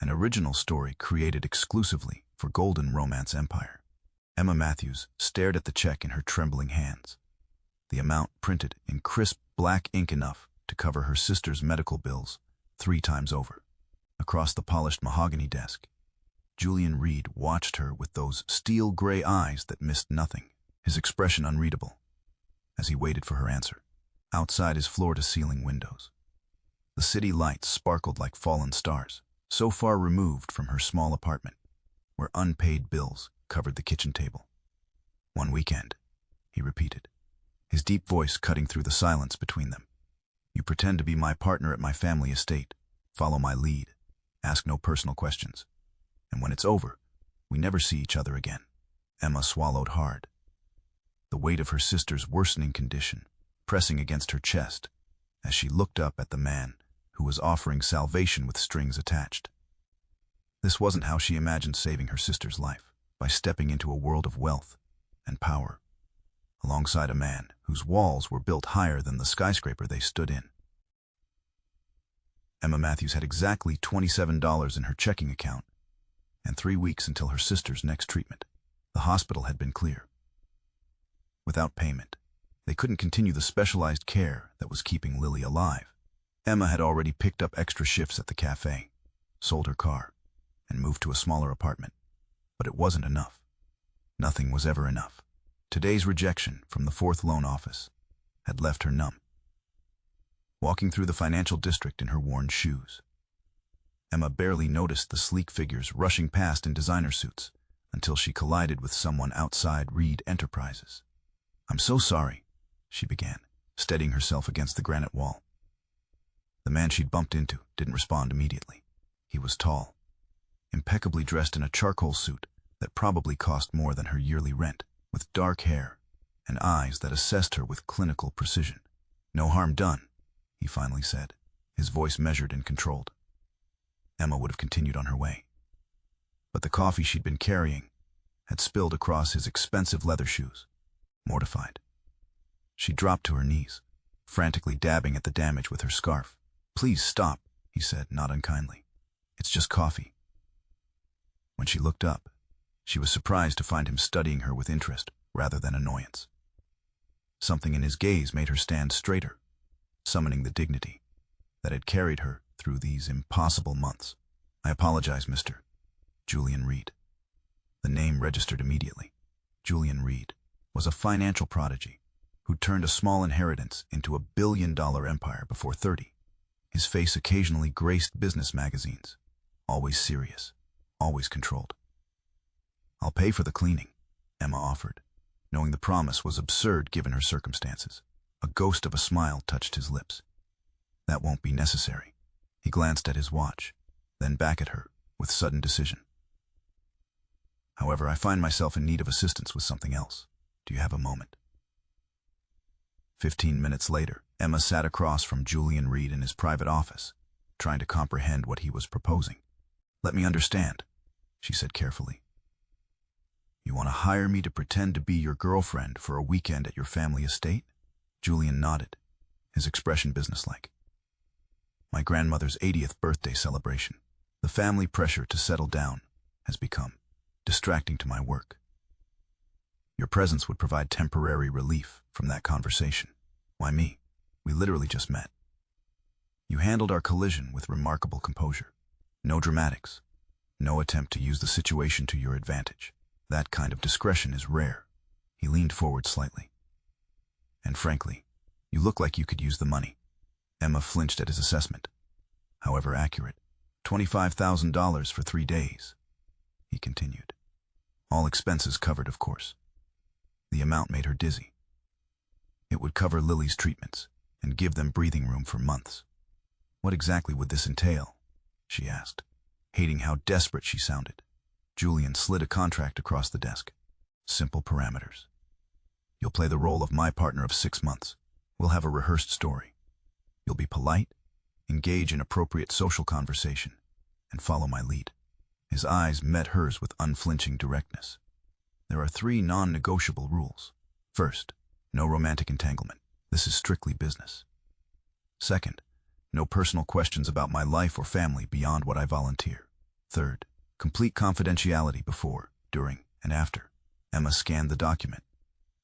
an original story created exclusively for Golden Romance Empire. Emma Matthews stared at the check in her trembling hands. The amount printed in crisp black ink enough to cover her sister's medical bills 3 times over. Across the polished mahogany desk, Julian Reed watched her with those steel-gray eyes that missed nothing, his expression unreadable, as he waited for her answer. Outside his floor-to-ceiling windows, the city lights sparkled like fallen stars, so far removed from her small apartment, where unpaid bills covered the kitchen table. "One weekend," he repeated, his deep voice cutting through the silence between them. "You pretend to be my partner at my family estate, follow my lead, ask no personal questions. And when it's over, we never see each other again." Emma swallowed hard, the weight of her sister's worsening condition pressing against her chest as she looked up at the man who was offering salvation with strings attached. This wasn't how she imagined saving her sister's life, by stepping into a world of wealth and power, alongside a man whose walls were built higher than the skyscraper they stood in. Emma Matthews had exactly $27 in her checking account, and 3 weeks until her sister's next treatment. The hospital had been clear. Without payment, they couldn't continue the specialized care that was keeping Lily alive. Emma had already picked up extra shifts at the cafe, sold her car, and moved to a smaller apartment. But it wasn't enough. Nothing was ever enough. Today's rejection from the 4th loan office had left her numb. Walking through the financial district in her worn shoes, Emma barely noticed the sleek figures rushing past in designer suits until she collided with someone outside Reed Enterprises. "I'm so sorry," she began, steadying herself against the granite wall. The man she'd bumped into didn't respond immediately. He was tall, impeccably dressed in a charcoal suit that probably cost more than her yearly rent, with dark hair and eyes that assessed her with clinical precision. "No harm done," he finally said, his voice measured and controlled. Emma would have continued on her way, but the coffee she'd been carrying had spilled across his expensive leather shoes. Mortified, she dropped to her knees, frantically dabbing at the damage with her scarf. "Please stop," he said, not unkindly. "It's just coffee." When she looked up, she was surprised to find him studying her with interest rather than annoyance. Something in his gaze made her stand straighter, summoning the dignity that had carried her through these impossible months. "I apologize, Mr. Julian Reed." The name registered immediately. Julian Reed was a financial prodigy who turned a small inheritance into a billion-dollar empire before 30. His face occasionally graced business magazines, always serious, always controlled. "I'll pay for the cleaning," Emma offered, knowing the promise was absurd given her circumstances. A ghost of a smile touched his lips. "That won't be necessary." He glanced at his watch, then back at her with sudden decision. "However, I find myself in need of assistance with something else. Do you have a moment?" 15 minutes later, Emma sat across from Julian Reed in his private office, trying to comprehend what he was proposing. "Let me understand," she said carefully. "You want to hire me to pretend to be your girlfriend for a weekend at your family estate?" Julian nodded, his expression businesslike. "My grandmother's 80th birthday celebration. The family pressure to settle down has become distracting to my work. Your presence would provide temporary relief from that conversation." "Why me? We literally just met." "You handled our collision with remarkable composure. No dramatics, no attempt to use the situation to your advantage. That kind of discretion is rare." He leaned forward slightly. "And frankly, you look like you could use the money." Emma flinched at his assessment, however accurate. $25,000 for 3 days, he continued. "All expenses covered, of course." The amount made her dizzy. It would cover Lily's treatments and give them breathing room for months. What exactly would this entail? She asked, hating how desperate she sounded. Julian slid a contract across the desk. "Simple parameters. You'll play the role of my partner of 6 months. We'll have a rehearsed story. You'll be polite, engage in appropriate social conversation, and follow my lead." His eyes met hers with unflinching directness. "There are 3 non-negotiable rules. First, no romantic entanglement. This is strictly business. Second, no personal questions about my life or family beyond what I volunteer. Third, complete confidentiality before, during, and after. Emma scanned the document,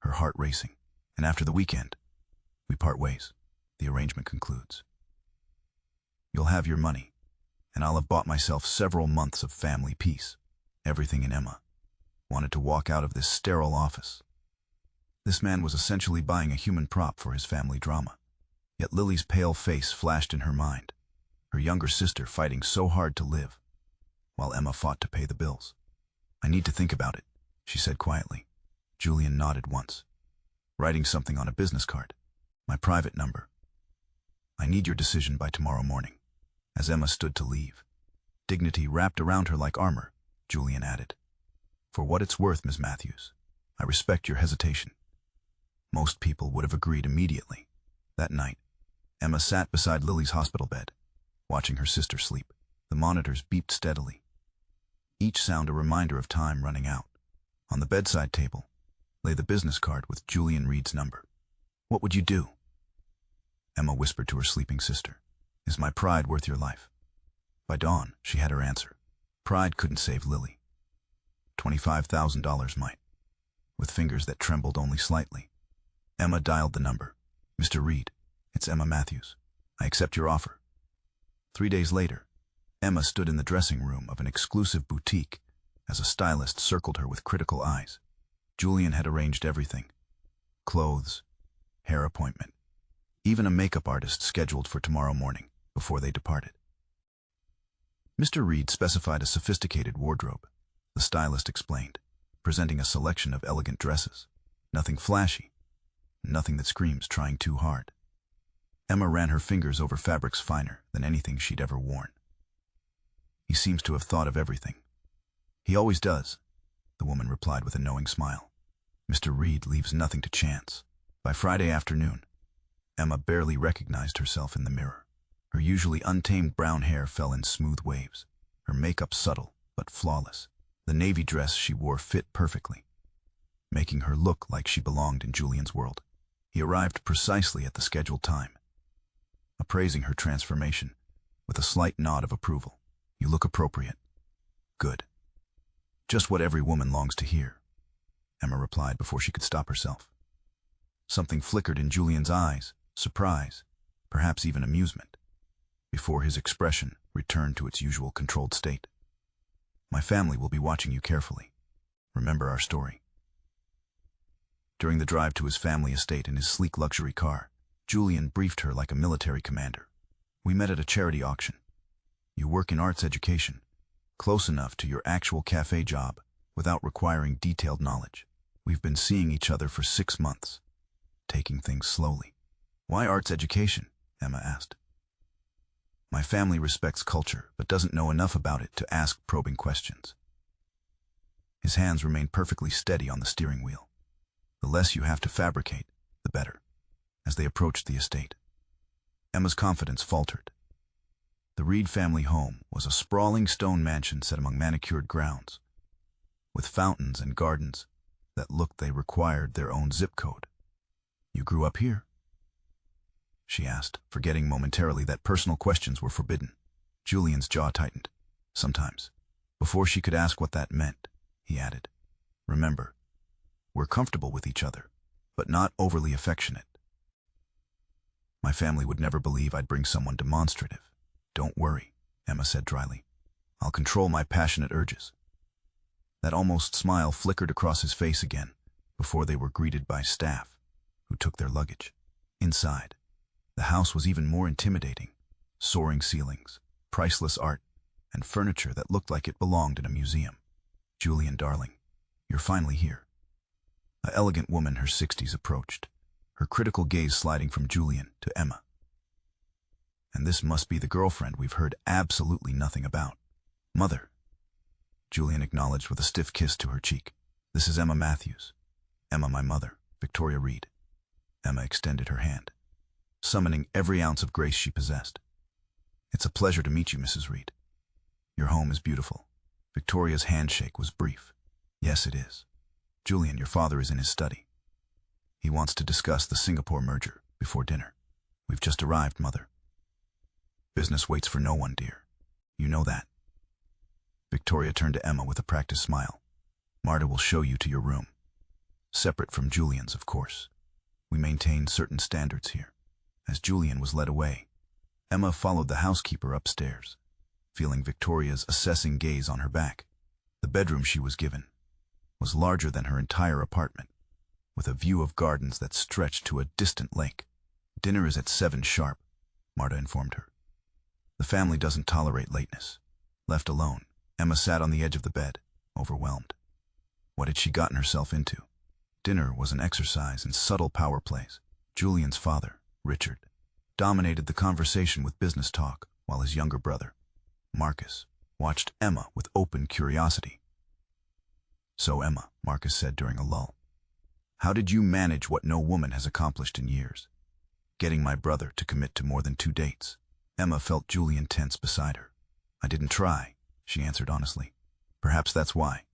her heart racing. And after the weekend, we part ways. The arrangement concludes. You'll have your money, and I'll have bought myself several months of family peace. Everything in Emma wanted to walk out of this sterile office. This man was essentially buying a human prop for his family drama. Yet Lily's pale face flashed in her mind, her younger sister fighting so hard to live, while Emma fought to pay the bills. I need to think about it, she said quietly. Julian nodded once, writing something on a business card. My private number. I need your decision by tomorrow morning. As Emma stood to leave, dignity wrapped around her like armor, Julian added, For what it's worth, Miss Matthews, I respect your hesitation. Most people would have agreed immediately. That night, Emma sat beside Lily's hospital bed, watching her sister sleep. The monitors beeped steadily, each sound a reminder of time running out. On the bedside table lay the business card with Julian Reed's number. What would you do? Emma whispered to her sleeping sister. Is my pride worth your life? By dawn, she had her answer. Pride couldn't save Lily. $25,000 might. With fingers that trembled only slightly, Emma dialed the number. Mr. Reed, it's Emma Matthews. I accept your offer. 3 days later, Emma stood in the dressing room of an exclusive boutique as a stylist circled her with critical eyes. Julian had arranged everything. Clothes, hair appointment, even a makeup artist scheduled for tomorrow morning before they departed. Mr. Reed specified a sophisticated wardrobe, the stylist explained, presenting a selection of elegant dresses. Nothing flashy, nothing that screams trying too hard. Emma ran her fingers over fabrics finer than anything she'd ever worn. He seems to have thought of everything. He always does, the woman replied with a knowing smile. Mr. Reed leaves nothing to chance. By Friday afternoon, Emma barely recognized herself in the mirror. Her usually untamed brown hair fell in smooth waves, her makeup subtle but flawless. The navy dress she wore fit perfectly, making her look like she belonged in Julian's world. He arrived precisely at the scheduled time, appraising her transformation with a slight nod of approval. You look appropriate. Good. Just what every woman longs to hear, Emma replied before she could stop herself. Something flickered in Julian's eyes, surprise, perhaps even amusement, before his expression returned to its usual controlled state. My family will be watching you carefully. Remember our story. During the drive to his family estate in his sleek luxury car, Julian briefed her like a military commander. We met at a charity auction. You work in arts education, close enough to your actual cafe job without requiring detailed knowledge. We've been seeing each other for 6 months, taking things slowly. Why arts education? Emma asked. My family respects culture, but doesn't know enough about it to ask probing questions. His hands remained perfectly steady on the steering wheel. The less you have to fabricate, the better. As they approached the estate, Emma's confidence faltered. The Reed family home was a sprawling stone mansion set among manicured grounds, with fountains and gardens that looked they required their own zip code. You grew up here? She asked, forgetting momentarily that personal questions were forbidden. Julian's jaw tightened. Sometimes. Before she could ask what that meant, he added, Remember, we're comfortable with each other, but not overly affectionate. My family would never believe I'd bring someone demonstrative. Don't worry, Emma said dryly. I'll control my passionate urges. That almost smile flickered across his face again before they were greeted by staff, who took their luggage. Inside, the house was even more intimidating. Soaring ceilings, priceless art, and furniture that looked like it belonged in a museum. Julian, darling, you're finally here. An elegant woman, her 60s, approached, her critical gaze sliding from Julian to Emma. And this must be the girlfriend we've heard absolutely nothing about. Mother, Julian acknowledged with a stiff kiss to her cheek. This is Emma Matthews. Emma, my mother, Victoria Reed. Emma extended her hand, summoning every ounce of grace she possessed. It's a pleasure to meet you, Mrs. Reed. Your home is beautiful. Victoria's handshake was brief. Yes, it is. Julian, your father is in his study. He wants to discuss the Singapore merger before dinner. We've just arrived, Mother. Business waits for no one, dear. You know that. Victoria turned to Emma with a practiced smile. Marta will show you to your room. Separate from Julian's, of course. We maintain certain standards here. As Julian was led away, Emma followed the housekeeper upstairs, feeling Victoria's assessing gaze on her back. The bedroom she was given was larger than her entire apartment, with a view of gardens that stretched to a distant lake. Dinner is at 7 sharp, Marta informed her. The family doesn't tolerate lateness. Left alone, Emma sat on the edge of the bed, overwhelmed. What had she gotten herself into? Dinner was an exercise in subtle power plays. Julian's father, Richard, dominated the conversation with business talk, while his younger brother, Marcus, watched Emma with open curiosity. "So, Emma," Marcus said during a lull, "how did you manage what no woman has accomplished in years? Getting my brother to commit to more than 2 dates." Emma felt Julian tense beside her. "I didn't try," she answered honestly. "Perhaps that's why."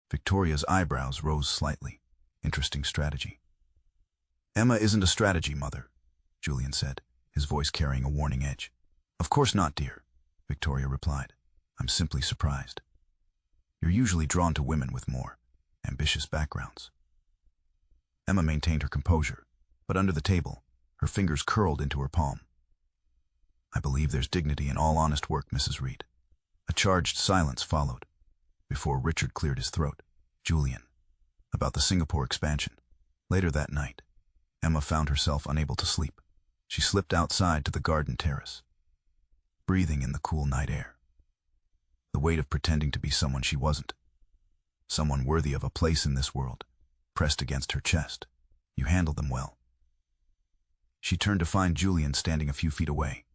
Victoria's eyebrows rose slightly. Interesting strategy. "Emma isn't a strategy, Mother," Julian said, his voice carrying a warning edge. "Of course not, dear," Victoria replied. "I'm simply surprised. You're usually drawn to women with more ambitious backgrounds." Emma maintained her composure, but under the table, her fingers curled into her palm. "I believe there's dignity in all honest work, Mrs. Reed." A charged silence followed, before Richard cleared his throat. "Julian, about the Singapore expansion." Later that night, Emma found herself unable to sleep. She slipped outside to the garden terrace, breathing in the cool night air. The weight of pretending to be someone she wasn't, someone worthy of a place in this world, pressed against her chest. "You handled them well." She turned to find Julian standing a few feet away,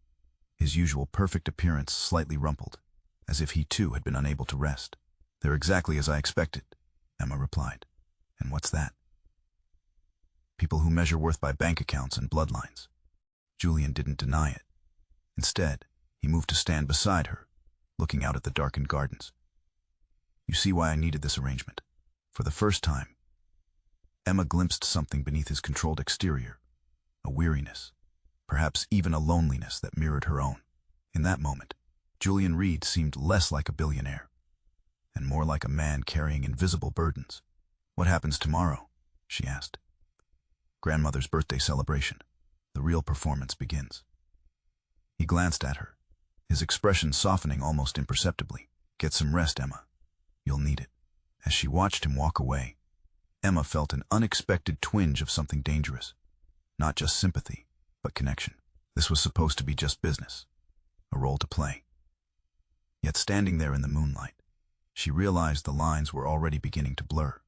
his usual perfect appearance slightly rumpled, as if he too had been unable to rest. "They're exactly as I expected," Emma replied. "And what's that?" "People who measure worth by bank accounts and bloodlines." Julian didn't deny it. Instead, he moved to stand beside her, looking out at the darkened gardens. "You see why I needed this arrangement." For the first time, Emma glimpsed something beneath his controlled exterior, a weariness, perhaps even a loneliness that mirrored her own. In that moment, Julian Reed seemed less like a billionaire, and more like a man carrying invisible burdens. "What happens tomorrow?" she asked. "Grandmother's birthday celebration. The real performance begins." He glanced at her, his expression softening almost imperceptibly. "Get some rest, Emma. You'll need it." As she watched him walk away, Emma felt an unexpected twinge of something dangerous. Not just sympathy, but connection. This was supposed to be just business, a role to play. Yet standing there in the moonlight, she realized the lines were already beginning to blur.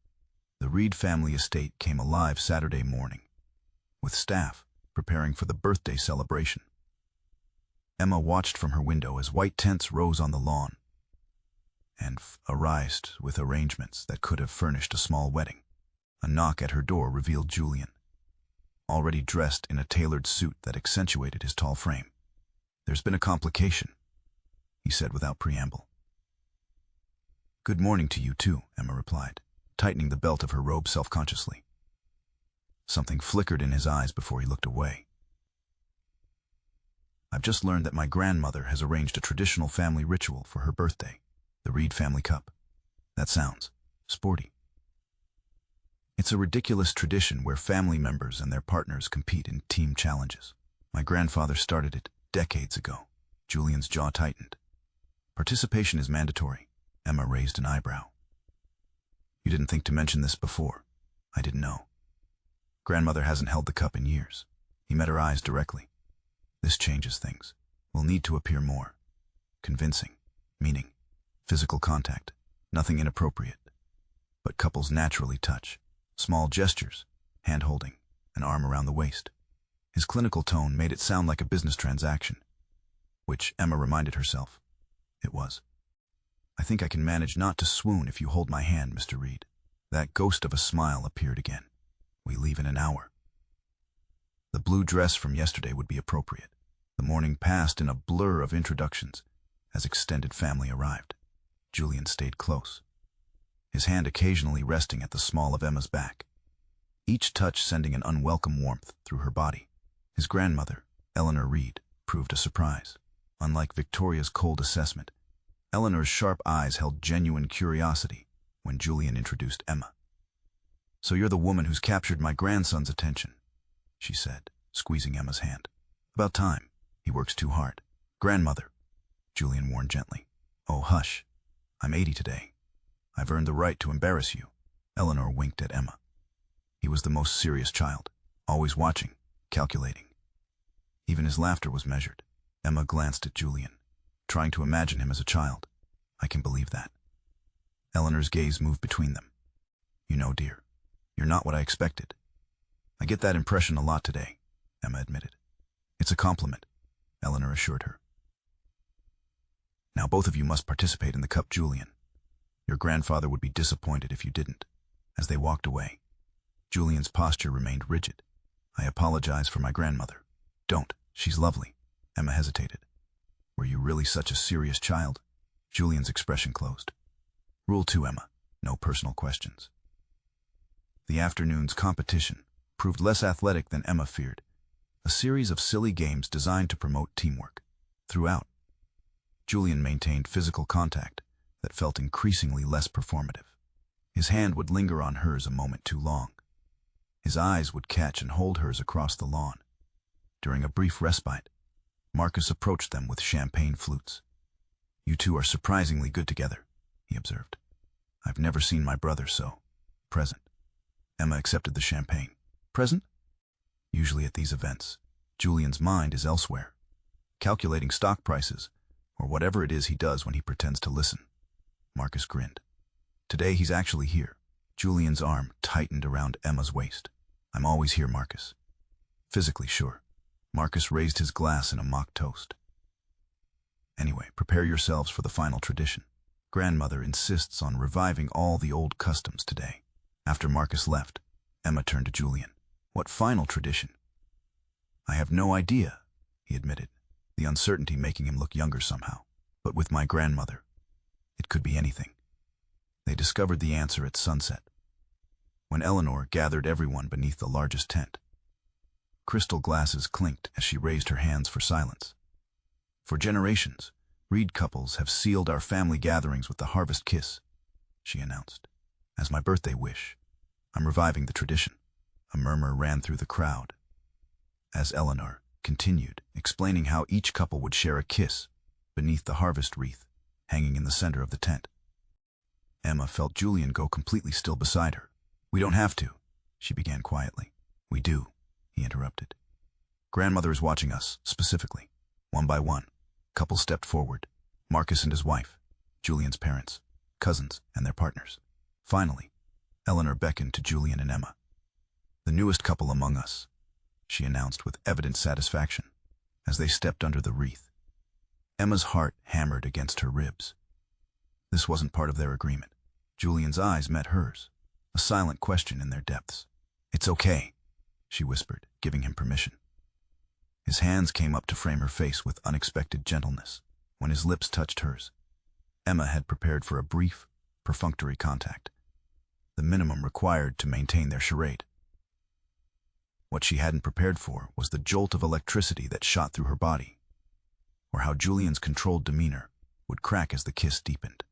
The Reed family estate came alive Saturday morning, with staff preparing for the birthday celebration. Emma watched from her window as white tents rose on the lawn, and arised with arrangements that could have furnished a small wedding. A knock at her door revealed Julian, already dressed in a tailored suit that accentuated his tall frame. "There's been a complication," he said without preamble. "Good morning to you too," Emma replied, tightening the belt of her robe self-consciously. Something flickered in his eyes before he looked away. "I've just learned that my grandmother has arranged a traditional family ritual for her birthday, the Reed family cup. That sounds sporty. It's a ridiculous tradition where family members and their partners compete in team challenges. My grandfather started it decades ago." Julian's jaw tightened. "Participation is mandatory." Emma raised an eyebrow. "You didn't think to mention this before." "I didn't know. Grandmother hasn't held the cup in years." He met her eyes directly. "This changes things. We'll need to appear more convincing, meaning physical contact, nothing inappropriate. But couples naturally touch. Small gestures, hand-holding, an arm around the waist." His clinical tone made it sound like a business transaction, which Emma reminded herself it was. "I think I can manage not to swoon if you hold my hand, Mr. Reed." That ghost of a smile appeared again. "We leave in an hour." The blue dress from yesterday would be appropriate. The morning passed in a blur of introductions as extended family arrived. Julian stayed close, his hand occasionally resting at the small of Emma's back, each touch sending an unwelcome warmth through her body. His grandmother, Eleanor Reed, proved a surprise. Unlike Victoria's cold assessment, Eleanor's sharp eyes held genuine curiosity when Julian introduced Emma. "So you're the woman who's captured my grandson's attention," she said, squeezing Emma's hand. "About time. He works too hard." "Grandmother," Julian warned gently. "Oh, hush. I'm 80 today. I've earned the right to embarrass you." Eleanor winked at Emma. He was the most serious child, always watching, calculating. Even his laughter was measured. Emma glanced at Julian, trying to imagine him as a child. "I can believe that." Eleanor's gaze moved between them. "You know, dear, you're not what I expected." "I get that impression a lot today," Emma admitted. "It's a compliment," Eleanor assured her. "Now both of you must participate in the cup, Julian. Your grandfather would be disappointed if you didn't." As they walked away, Julian's posture remained rigid. "I apologize for my grandmother." "Don't. She's lovely." Emma hesitated. "Were you really such a serious child?" Julian's expression closed. "Rule 2, Emma. No personal questions." The afternoon's competition proved less athletic than Emma feared. A series of silly games designed to promote teamwork. Throughout, Julian maintained physical contact that felt increasingly less performative. His hand would linger on hers a moment too long. His eyes would catch and hold hers across the lawn. During a brief respite, Marcus approached them with champagne flutes. "You two are surprisingly good together," he observed. "I've never seen my brother so present." Emma accepted the champagne. "Present?" "Usually at these events, Julian's mind is elsewhere, calculating stock prices, or whatever it is he does when he pretends to listen." Marcus grinned. "Today he's actually here." Julian's arm tightened around Emma's waist. "I'm always here, Marcus." "Physically, sure." Marcus raised his glass in a mock toast. "Anyway, prepare yourselves for the final tradition. Grandmother insists on reviving all the old customs today." After Marcus left, Emma turned to Julian. "What final tradition?" "I have no idea," he admitted, the uncertainty making him look younger somehow. "But with my grandmother, it could be anything." They discovered the answer at sunset, when Eleanor gathered everyone beneath the largest tent. Crystal glasses clinked as she raised her hands for silence. "For generations, Reed couples have sealed our family gatherings with the harvest kiss," she announced. "As my birthday wish, I'm reviving the tradition." A murmur ran through the crowd as Eleanor continued, explaining how each couple would share a kiss beneath the harvest wreath hanging in the center of the tent. Emma felt Julian go completely still beside her. "We don't have to," she began quietly. "We do," he interrupted. "Grandmother is watching us, specifically." One by one, couples stepped forward. Marcus and his wife, Julian's parents, cousins, and their partners. Finally, Eleanor beckoned to Julian and Emma. "The newest couple among us," she announced with evident satisfaction, as they stepped under the wreath. Emma's heart hammered against her ribs. This wasn't part of their agreement. Julian's eyes met hers, a silent question in their depths. "It's okay," she whispered, giving him permission. His hands came up to frame her face with unexpected gentleness. When his lips touched hers, Emma had prepared for a brief, perfunctory contact, the minimum required to maintain their charade. What she hadn't prepared for was the jolt of electricity that shot through her body, or how Julian's controlled demeanor would crack as the kiss deepened.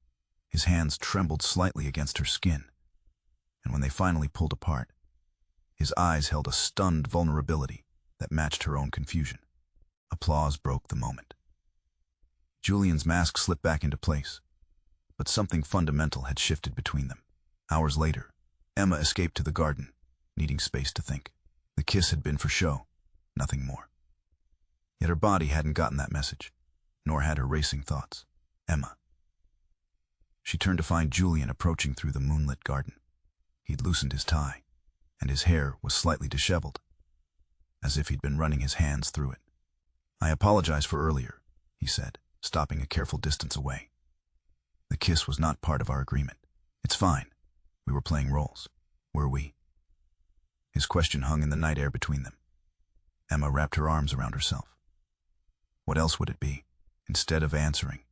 His hands trembled slightly against her skin, and when they finally pulled apart, his eyes held a stunned vulnerability that matched her own confusion. Applause broke the moment. Julian's mask slipped back into place, but something fundamental had shifted between them. Hours later, Emma escaped to the garden, needing space to think. The kiss had been for show, nothing more. Yet her body hadn't gotten that message, nor had her racing thoughts. Emma. She turned to find Julian approaching through the moonlit garden. He'd loosened his tie, and his hair was slightly disheveled, as if he'd been running his hands through it. "I apologize for earlier," he said, stopping a careful distance away. "The kiss was not part of our agreement." "It's fine. We were playing roles." "Were we?" His question hung in the night air between them. Emma wrapped her arms around herself. What else would it be? Instead of answering,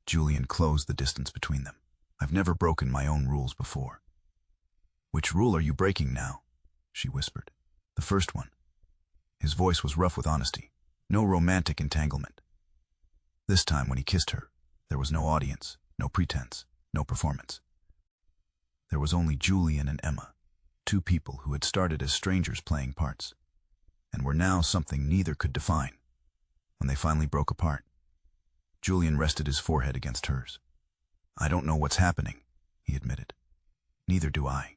Julian closed the distance between them. "I've never broken my own rules before." "Which rule are you breaking now?" she whispered. "The first one." His voice was rough with honesty. No romantic entanglement. This time when he kissed her, There was no audience, no pretense, no performance. There was only Julian and Emma, two people who had started as strangers playing parts, and were now something neither could define. When they finally broke apart, Julian rested his forehead against hers. "I don't know what's happening," he admitted. "Neither do I,"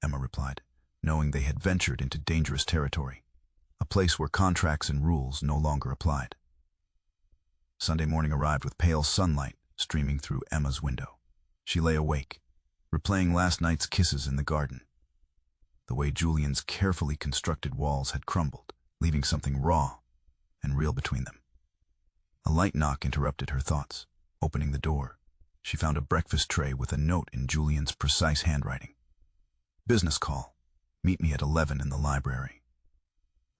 Emma replied, knowing they had ventured into dangerous territory, a place where contracts and rules no longer applied. Sunday morning arrived with pale sunlight streaming through Emma's window. She lay awake, replaying last night's kisses in the garden. The way Julian's carefully constructed walls had crumbled, leaving something raw and real between them. A light knock interrupted her thoughts. Opening the door, she found a breakfast tray with a note in Julian's precise handwriting. "Business call. Meet me at 11 in the library."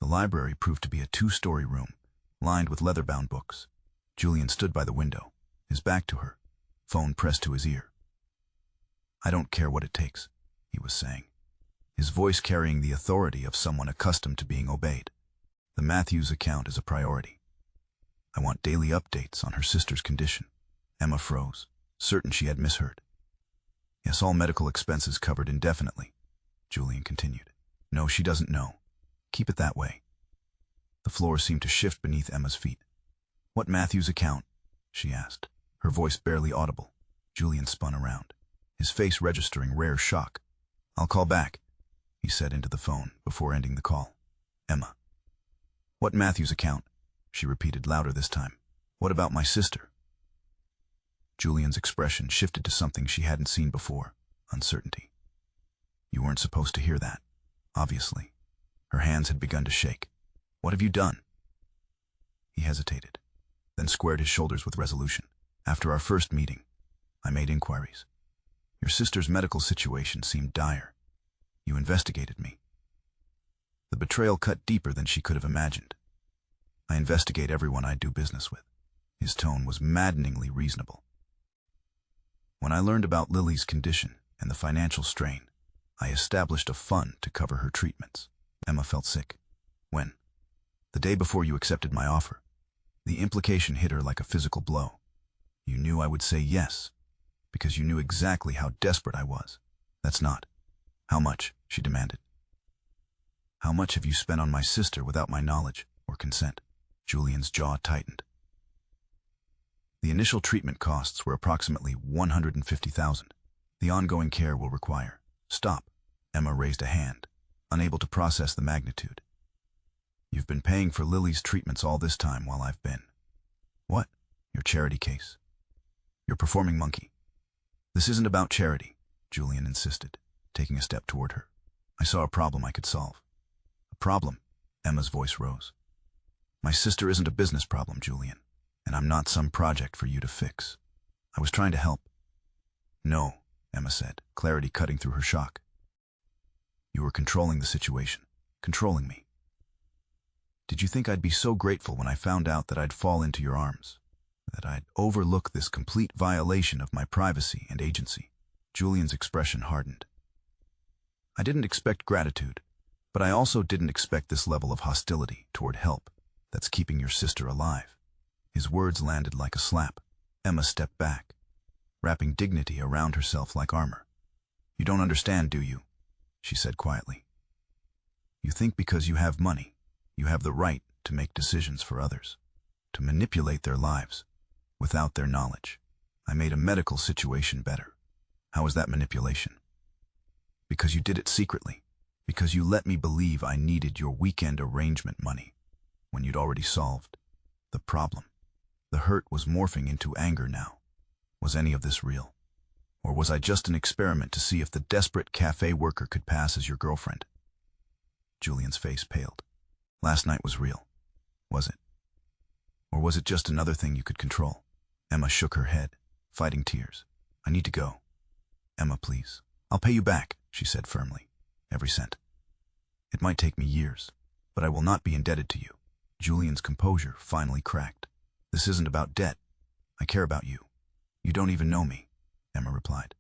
The library proved to be a 2-story room, lined with leather-bound books. Julian stood by the window, his back to her, phone pressed to his ear. "I don't care what it takes," he was saying, his voice carrying the authority of someone accustomed to being obeyed. "The Matthews account is a priority. I want daily updates on her sister's condition." Emma froze, certain she had misheard. "Yes, all medical expenses covered indefinitely," Julian continued. "No, she doesn't know. Keep it that way." The floor seemed to shift beneath Emma's feet. "What Matthews account?" she asked, her voice barely audible. Julian spun around, his face registering rare shock. "I'll call back," he said into the phone before ending the call. "Emma." "What Matthews account?" she repeated louder this time. "What about my sister?" Julian's expression shifted to something she hadn't seen before, uncertainty. "You weren't supposed to hear that, obviously." Her hands had begun to shake. "What have you done?" He hesitated, then squared his shoulders with resolution. "After our first meeting, I made inquiries. Your sister's medical situation seemed dire. You investigated me." The betrayal cut deeper than she could have imagined. "I investigate everyone I do business with." His tone was maddeningly reasonable. "When I learned about Lily's condition and the financial strain, I established a fund to cover her treatments." Emma felt sick. "When?" "The day before you accepted my offer." The implication hit her like a physical blow. "You knew I would say yes, because you knew exactly how desperate I was." "That's not." "How much?" she demanded. "How much have you spent on my sister without my knowledge or consent?" Julian's jaw tightened. "The initial treatment costs were approximately $150,000. The ongoing care will require—" "Stop." Emma raised a hand, unable to process the magnitude. "You've been paying for Lily's treatments all this time while I've been—" "What?" "Your charity case. You're performing monkey." "This isn't about charity," Julian insisted, taking a step toward her. "I saw a problem I could solve." "A problem?" Emma's voice rose. "My sister isn't a business problem, Julian, and I'm not some project for you to fix. I was trying to help." "No," Emma said, clarity cutting through her shock. "You were controlling the situation, controlling me. Did you think I'd be so grateful when I found out that I'd fall into your arms, that I'd overlook this complete violation of my privacy and agency?" Julian's expression hardened. "I didn't expect gratitude, but I also didn't expect this level of hostility toward help that's keeping your sister alive." His words landed like a slap. Emma stepped back, wrapping dignity around herself like armor. "You don't understand, do you?" she said quietly. "You think because you have money, you have the right to make decisions for others, to manipulate their lives without their knowledge. I made a medical situation better. How is that manipulation? Because you did it secretly, because you let me believe I needed your weekend arrangement money when you'd already solved the problem." The hurt was morphing into anger now. Was any of this real? Or was I just an experiment to see if the desperate cafe worker could pass as your girlfriend? Julian's face paled. "Last night was real, was it? Or was it just another thing you could control?" Emma shook her head, fighting tears. "I need to go." "Emma, please." "I'll pay you back," she said firmly. "Every cent. It might take me years, but I will not be indebted to you." Julian's composure finally cracked. "This isn't about debt. I care about you. You don't even know me," Emma replied.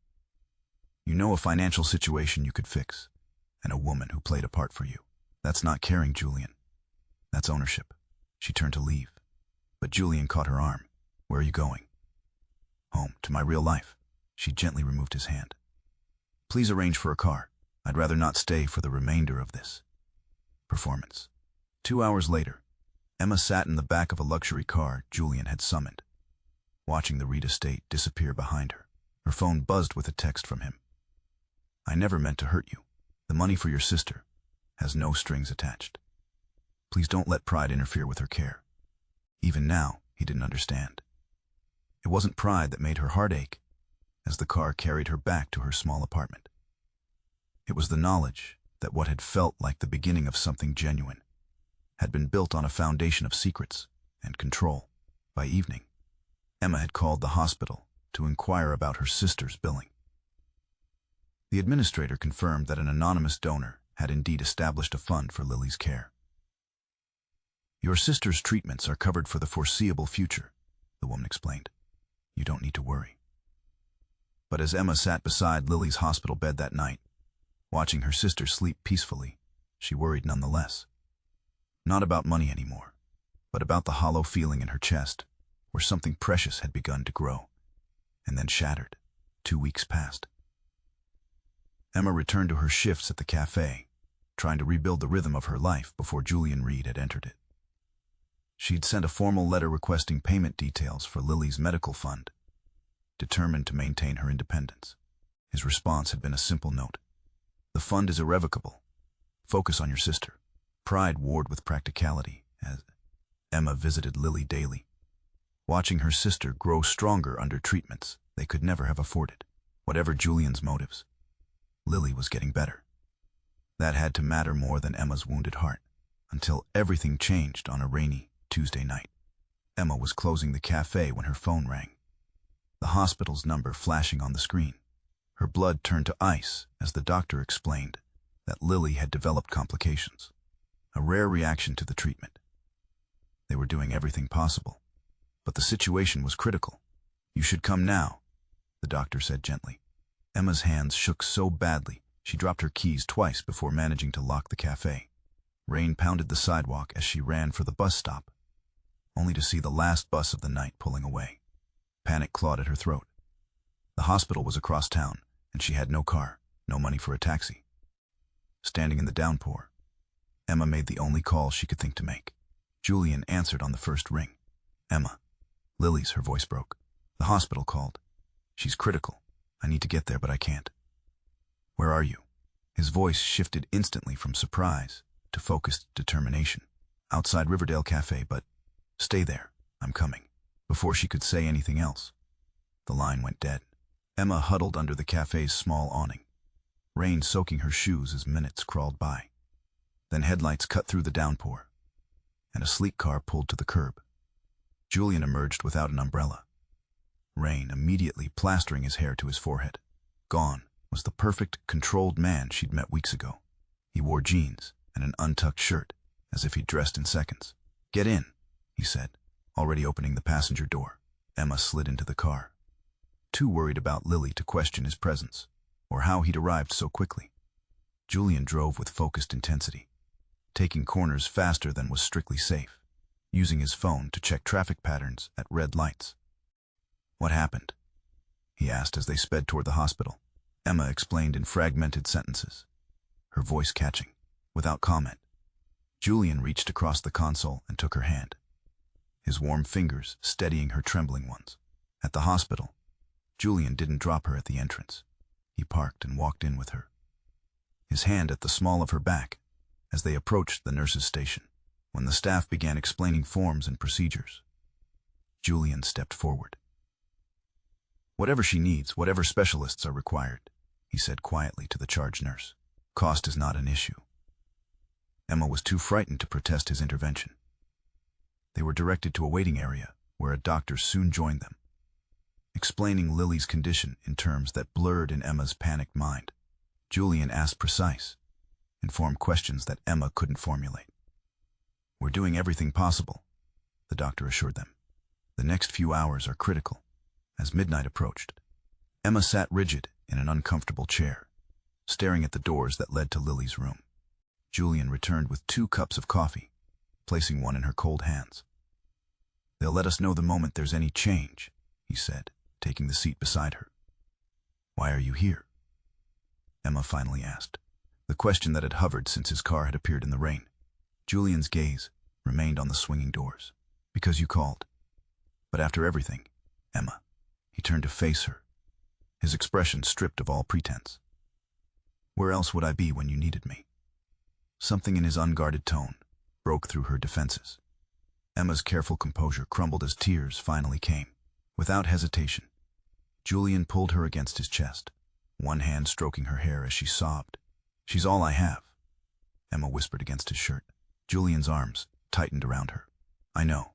"You know a financial situation you could fix, and a woman who played a part for you. That's not caring, Julian. That's ownership." She turned to leave, but Julian caught her arm. "Where are you going?" Home, to my real life. She gently removed his hand. Please arrange for a car. I'd rather not stay for the remainder of this performance. 2 hours later, Emma sat in the back of a luxury car Julian had summoned, watching the Reed estate disappear behind her. Her phone buzzed with a text from him. I never meant to hurt you. The money for your sister has no strings attached. Please don't let pride interfere with her care. Even now, he didn't understand. It wasn't pride that made her heart ache as the car carried her back to her small apartment. It was the knowledge that what had felt like the beginning of something genuine had been built on a foundation of secrets and control. By evening, Emma had called the hospital to inquire about her sister's billing. The administrator confirmed that an anonymous donor had indeed established a fund for Lily's care. Your sister's treatments are covered for the foreseeable future, the woman explained. You don't need to worry. But as Emma sat beside Lily's hospital bed that night, watching her sister sleep peacefully, she worried nonetheless. Not about money anymore, but about the hollow feeling in her chest where something precious had begun to grow, and then shattered. 2 weeks passed. Emma returned to her shifts at the cafe, trying to rebuild the rhythm of her life before Julian Reed had entered it. She'd sent a formal letter requesting payment details for Lily's medical fund, determined to maintain her independence. His response had been a simple note. The fund is irrevocable. Focus on your sister. Pride warred with practicality as Emma visited Lily daily, watching her sister grow stronger under treatments they could never have afforded. Whatever Julian's motives, Lily was getting better. That had to matter more than Emma's wounded heart, until everything changed on a rainy Tuesday night. Emma was closing the cafe when her phone rang, the hospital's number flashing on the screen. Her blood turned to ice as the doctor explained that Lily had developed complications, a rare reaction to the treatment. They were doing everything possible, but the situation was critical. You should come now, the doctor said gently. Emma's hands shook so badly she dropped her keys twice before managing to lock the cafe. Rain pounded the sidewalk as she ran for the bus stop, only to see the last bus of the night pulling away. Panic clawed at her throat. The hospital was across town, and she had no car, no money for a taxi. Standing in the downpour, Emma made the only call she could think to make. Julian answered on the first ring. Emma. Lily's, her voice broke. The hospital called. She's critical. I need to get there, but I can't. Where are you? His voice shifted instantly from surprise to focused determination. Outside Riverdale Cafe, but stay there. I'm coming. Before she could say anything else, the line went dead. Emma huddled under the cafe's small awning, rain soaking her shoes as minutes crawled by. Then headlights cut through the downpour, and a sleek car pulled to the curb. Julian emerged without an umbrella, rain immediately plastering his hair to his forehead. Gone was the perfect, controlled man she'd met weeks ago. He wore jeans and an untucked shirt, as if he'd dressed in seconds. Get in, he said, already opening the passenger door. Emma slid into the car, too worried about Lily to question his presence, or how he'd arrived so quickly. Julian drove with focused intensity, taking corners faster than was strictly safe, using his phone to check traffic patterns at red lights. What happened? He asked as they sped toward the hospital. Emma explained in fragmented sentences, her voice catching, without comment. Julian reached across the console and took her hand, his warm fingers steadying her trembling ones. At the hospital, Julian didn't drop her at the entrance. He parked and walked in with her, his hand at the small of her back as they approached the nurse's station. When the staff began explaining forms and procedures, Julian stepped forward. Whatever she needs, whatever specialists are required, he said quietly to the charge nurse. Cost is not an issue. Emma was too frightened to protest his intervention. They were directed to a waiting area where a doctor soon joined them, explaining Lily's condition in terms that blurred in Emma's panicked mind. Julian asked precise, informed questions that Emma couldn't formulate. We're doing everything possible, the doctor assured them. The next few hours are critical. As midnight approached, Emma sat rigid in an uncomfortable chair, staring at the doors that led to Lily's room. Julian returned with 2 cups of coffee, placing one in her cold hands. They'll let us know the moment there's any change, he said, taking the seat beside her. "Why are you here?" Emma finally asked, the question that had hovered since his car had appeared in the rain. Julian's gaze remained on the swinging doors. "Because you called." "But after everything, Emma." He turned to face her, his expression stripped of all pretense. "Where else would I be when you needed me?" Something in his unguarded tone broke through her defenses. Emma's careful composure crumbled as tears finally came. Without hesitation, Julian pulled her against his chest, one hand stroking her hair as she sobbed. "She's all I have," Emma whispered against his shirt. Julian's arms tightened around her. "I know."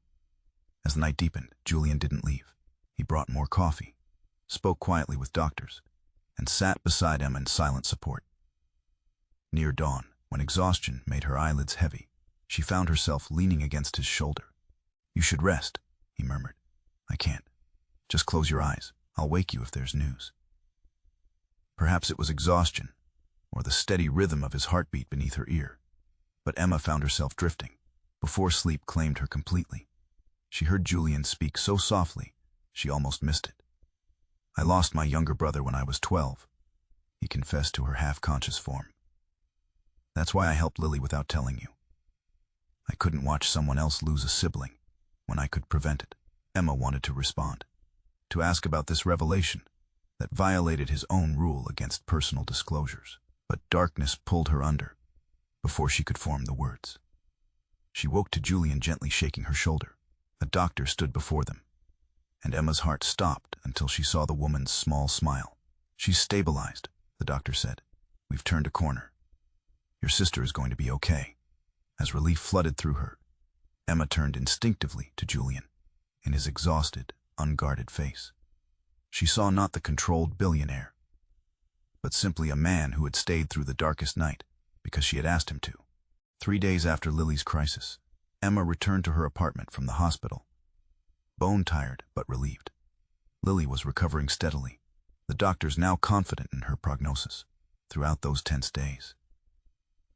As the night deepened, Julian didn't leave. He brought more coffee, spoke quietly with doctors, and sat beside Emma in silent support. Near dawn, when exhaustion made her eyelids heavy, she found herself leaning against his shoulder. "You should rest," he murmured. "I can't. Just close your eyes. I'll wake you if there's news." Perhaps it was exhaustion, or the steady rhythm of his heartbeat beneath her ear, but Emma found herself drifting, before sleep claimed her completely. She heard Julian speak so softly, she almost missed it. "I lost my younger brother when I was 12, he confessed to her half-conscious form. "That's why I helped Lily without telling you. I couldn't watch someone else lose a sibling when I could prevent it." Emma wanted to respond, to ask about this revelation that violated his own rule against personal disclosures, but darkness pulled her under before she could form the words. She woke to Julian gently shaking her shoulder. A doctor stood before them, and Emma's heart stopped until she saw the woman's small smile. "She's stabilized," the doctor said. "We've turned a corner. Your sister is going to be okay." As relief flooded through her, Emma turned instinctively to Julian, in his exhausted, unguarded face. She saw not the controlled billionaire, but simply a man who had stayed through the darkest night because she had asked him to. 3 days after Lily's crisis, Emma returned to her apartment from the hospital, bone-tired but relieved. Lily was recovering steadily, the doctors now confident in her prognosis. Throughout those tense days,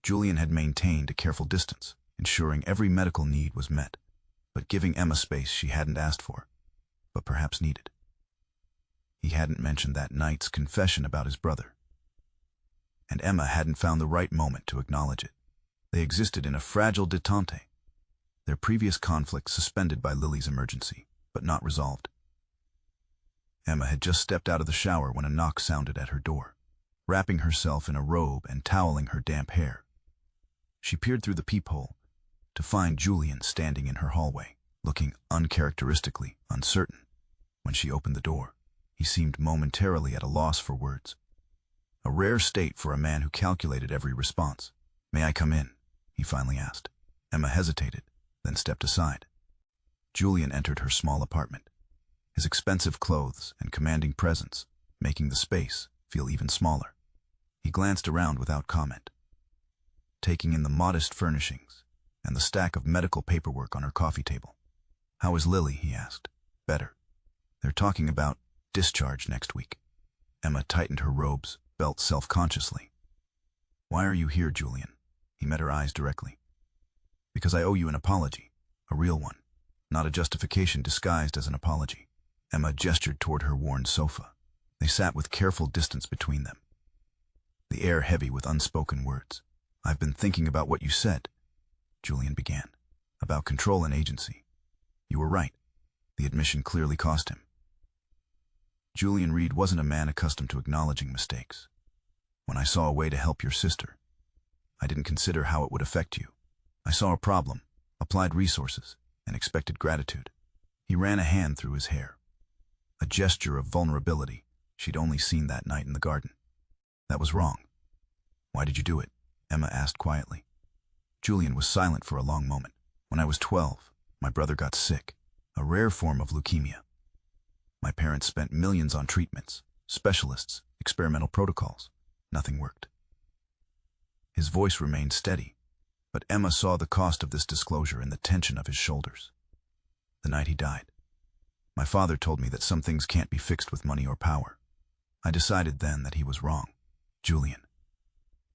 Julian had maintained a careful distance, ensuring every medical need was met, but giving Emma space she hadn't asked for, but perhaps needed. He hadn't mentioned that night's confession about his brother, and Emma hadn't found the right moment to acknowledge it. They existed in a fragile detente, their previous conflict suspended by Lily's emergency, but not resolved. Emma had just stepped out of the shower when a knock sounded at her door. Wrapping herself in a robe and toweling her damp hair, she peered through the peephole to find Julian standing in her hallway, looking uncharacteristically uncertain. When she opened the door, he seemed momentarily at a loss for words. A rare state for a man who calculated every response. "May I come in?" he finally asked. Emma hesitated, then stepped aside. Julian entered her small apartment, his expensive clothes and commanding presence making the space feel even smaller. He glanced around without comment, taking in the modest furnishings and the stack of medical paperwork on her coffee table. "How is Lily?" he asked. "Better. They're talking about discharge next week." Emma tightened her robe's belt self-consciously. "Why are you here, Julian?" He met her eyes directly. "Because I owe you an apology, a real one, not a justification disguised as an apology." Emma gestured toward her worn sofa. They sat with careful distance between them, the air heavy with unspoken words. "I've been thinking about what you said," Julian began, "about control and agency. You were right. The admission clearly cost him." Julian Reed wasn't a man accustomed to acknowledging mistakes. "When I saw a way to help your sister, I didn't consider how it would affect you. I saw a problem, applied resources, and expected gratitude." He ran a hand through his hair, a gesture of vulnerability she'd only seen that night in the garden. "That was wrong." "Why did you do it?" Emma asked quietly. Julian was silent for a long moment. "When I was 12, my brother got sick, a rare form of leukemia. My parents spent millions on treatments, specialists, experimental protocols. Nothing worked." His voice remained steady, but Emma saw the cost of this disclosure in the tension of his shoulders. "The night he died, my father told me that some things can't be fixed with money or power. I decided then that he was wrong. Julian,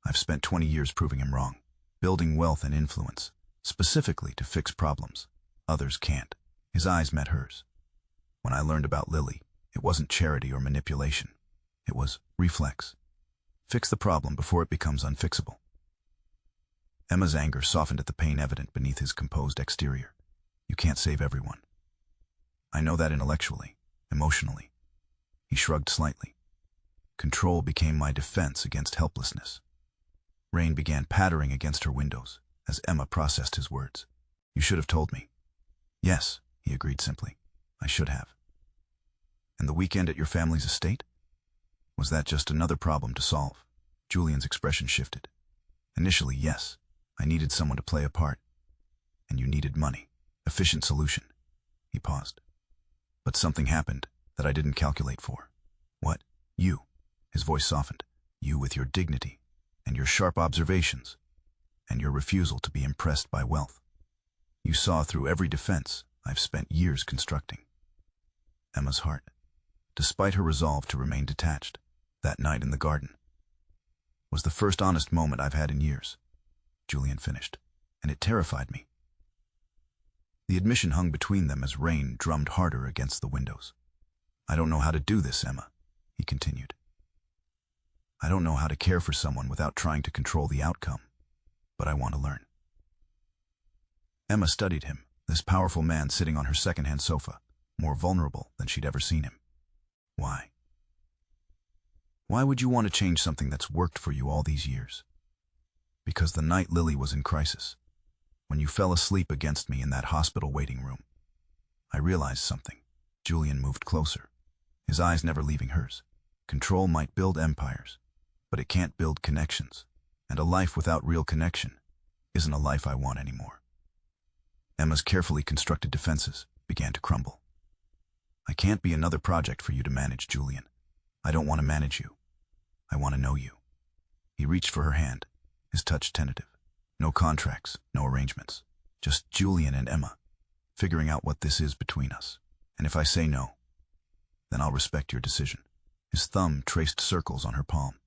I've spent 20 years proving him wrong, building wealth and influence, specifically to fix problems others can't." His eyes met hers. "When I learned about Lily, It wasn't charity or manipulation. It was reflex. Fix the problem before it becomes unfixable. Emma's anger softened at the pain evident beneath his composed exterior. You can't save everyone. I know that intellectually, emotionally. He shrugged slightly. Control became my defense against helplessness. Rain began pattering against her windows as Emma processed his words. You should have told me. Yes, he agreed simply. I should have. And the weekend at your family's estate? Was that just another problem to solve? Julian's expression shifted. Initially, yes. I needed someone to play a part. And you needed money. Efficient solution. He paused. But something happened that I didn't calculate for. What? You. His voice softened. You with your dignity, and your sharp observations, and your refusal to be impressed by wealth. You saw through every defense I've spent years constructing. Emma's heart, despite her resolve to remain detached, that night in the garden, was the first honest moment I've had in years. Julian finished, and it terrified me. The admission hung between them as rain drummed harder against the windows. I don't know how to do this, Emma, he continued. I don't know how to care for someone without trying to control the outcome, but I want to learn. Emma studied him, this powerful man sitting on her second-hand sofa, more vulnerable than she'd ever seen him. Why? Why would you want to change something that's worked for you all these years? Because the night Lily was in crisis, when you fell asleep against me in that hospital waiting room, I realized something. Julian moved closer, his eyes never leaving hers. Control might build empires, but it can't build connections, and a life without real connection isn't a life I want anymore. Emma's carefully constructed defenses began to crumble. I can't be another project for you to manage, Julian. I don't want to manage you. I want to know you. He reached for her hand, his touch tentative. No contracts, no arrangements. Just Julian and Emma, figuring out what this is between us. And if I say no, then I'll respect your decision. His thumb traced circles on her palm.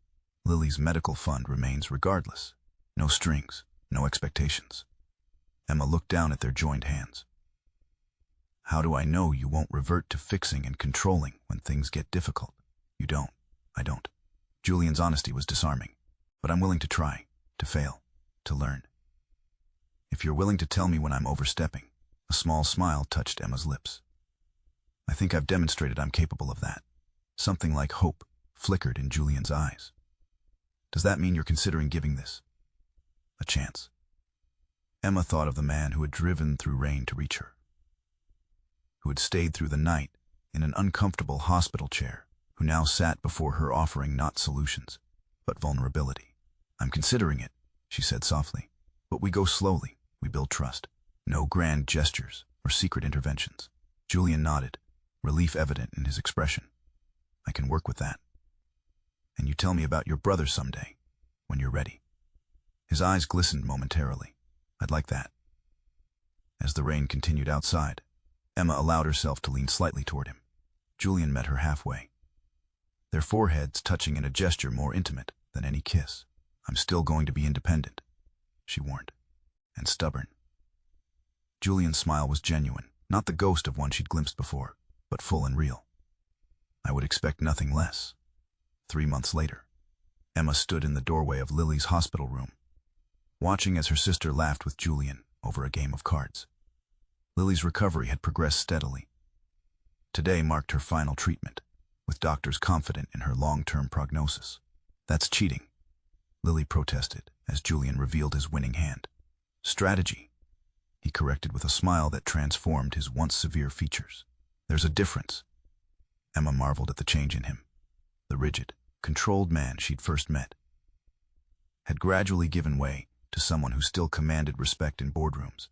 Lily's medical fund remains regardless. No strings, no expectations. Emma looked down at their joined hands. How do I know you won't revert to fixing and controlling when things get difficult? You don't. I don't. Julian's honesty was disarming, but I'm willing to try, to fail, to learn. If you're willing to tell me when I'm overstepping, a small smile touched Emma's lips. I think I've demonstrated I'm capable of that. Something like hope flickered in Julian's eyes. Does that mean you're considering giving this a chance? Emma thought of the man who had driven through rain to reach her, who had stayed through the night in an uncomfortable hospital chair, who now sat before her offering not solutions, but vulnerability. I'm considering it, she said softly, but we go slowly, we build trust. No grand gestures or secret interventions. Julian nodded, relief evident in his expression. I can work with that. And you tell me about your brother someday, when you're ready. His eyes glistened momentarily. I'd like that. As the rain continued outside, Emma allowed herself to lean slightly toward him. Julian met her halfway, their foreheads touching in a gesture more intimate than any kiss. I'm still going to be independent, she warned, and stubborn. Julian's smile was genuine, not the ghost of one she'd glimpsed before, but full and real. I would expect nothing less. 3 months later, Emma stood in the doorway of Lily's hospital room, watching as her sister laughed with Julian over a game of cards. Lily's recovery had progressed steadily. Today marked her final treatment, with doctors confident in her long-term prognosis. That's cheating, Lily protested as Julian revealed his winning hand. Strategy, he corrected with a smile that transformed his once severe features. There's a difference. Emma marveled at the change in him. The rigid, controlled man she'd first met had gradually given way to someone who still commanded respect in boardrooms,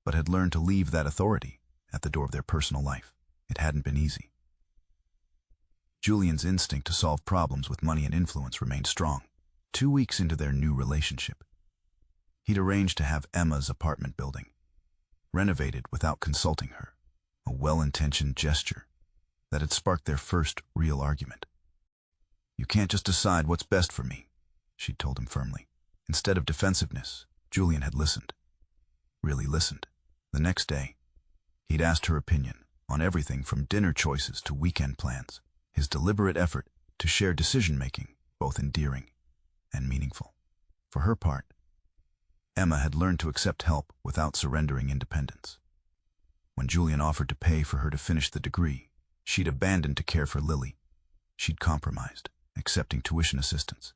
but had learned to leave that authority at the door of their personal life. It hadn't been easy. Julian's instinct to solve problems with money and influence remained strong. 2 weeks into their new relationship, he'd arranged to have Emma's apartment building renovated without consulting her, a well-intentioned gesture that had sparked their first real argument. You can't just decide what's best for me, she'd told him firmly. Instead of defensiveness, Julian had listened. Really listened. The next day, he'd asked her opinion on everything from dinner choices to weekend plans. His deliberate effort to share decision-making, both endearing and meaningful. For her part, Emma had learned to accept help without surrendering independence. When Julian offered to pay for her to finish the degree, she'd abandoned to care for Lily. She'd compromised, accepting tuition assistance,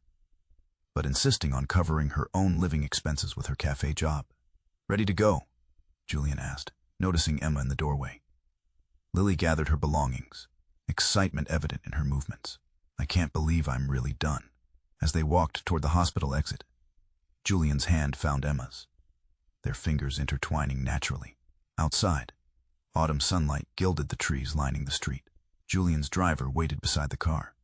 but insisting on covering her own living expenses with her cafe job. "Ready to go?" Julian asked, noticing Emma in the doorway. Lily gathered her belongings, excitement evident in her movements. "I can't believe I'm really done." As they walked toward the hospital exit, Julian's hand found Emma's, their fingers intertwining naturally. Outside, autumn sunlight gilded the trees lining the street. Julian's driver waited beside the car,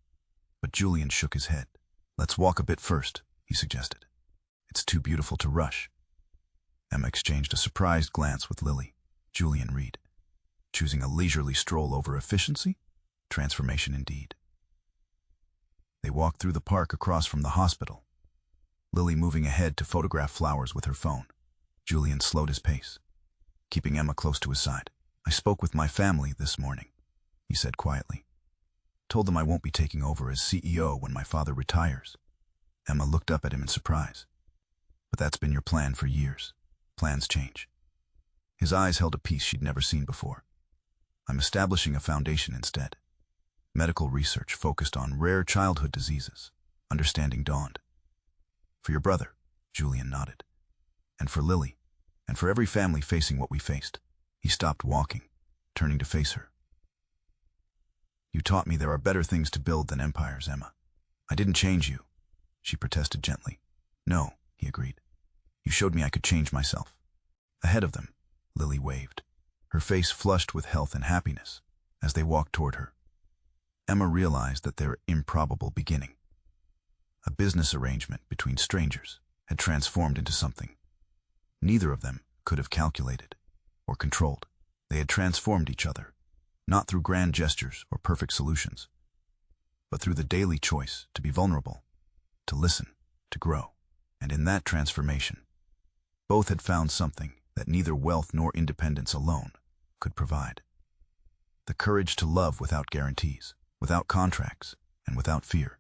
but Julian shook his head. "Let's walk a bit first," he suggested. "It's too beautiful to rush." Emma exchanged a surprised glance with Lily. Julian Reed, choosing a leisurely stroll over efficiency? Transformation indeed. They walked through the park across from the hospital, Lily moving ahead to photograph flowers with her phone. Julian slowed his pace, keeping Emma close to his side. "I spoke with my family this morning," he said quietly. "Told them I won't be taking over as CEO when my father retires." Emma looked up at him in surprise. "But that's been your plan for years. Plans change." His eyes held a peace she'd never seen before. "I'm establishing a foundation instead. Medical research focused on rare childhood diseases." Understanding dawned. "For your brother," Julian nodded. "And for Lily, and for every family facing what we faced." He stopped walking, turning to face her. "You taught me there are better things to build than empires, Emma." "I didn't change you," she protested gently. "No," he agreed. "You showed me I could change myself." Ahead of them, Lily waved, her face flushed with health and happiness. As they walked toward her, Emma realized that their improbable beginning, a business arrangement between strangers, had transformed into something neither of them could have calculated or controlled. They had transformed each other, not through grand gestures or perfect solutions, but through the daily choice to be vulnerable, to listen, to grow. And in that transformation, both had found something that neither wealth nor independence alone could provide: the courage to love without guarantees, without contracts, and without fear.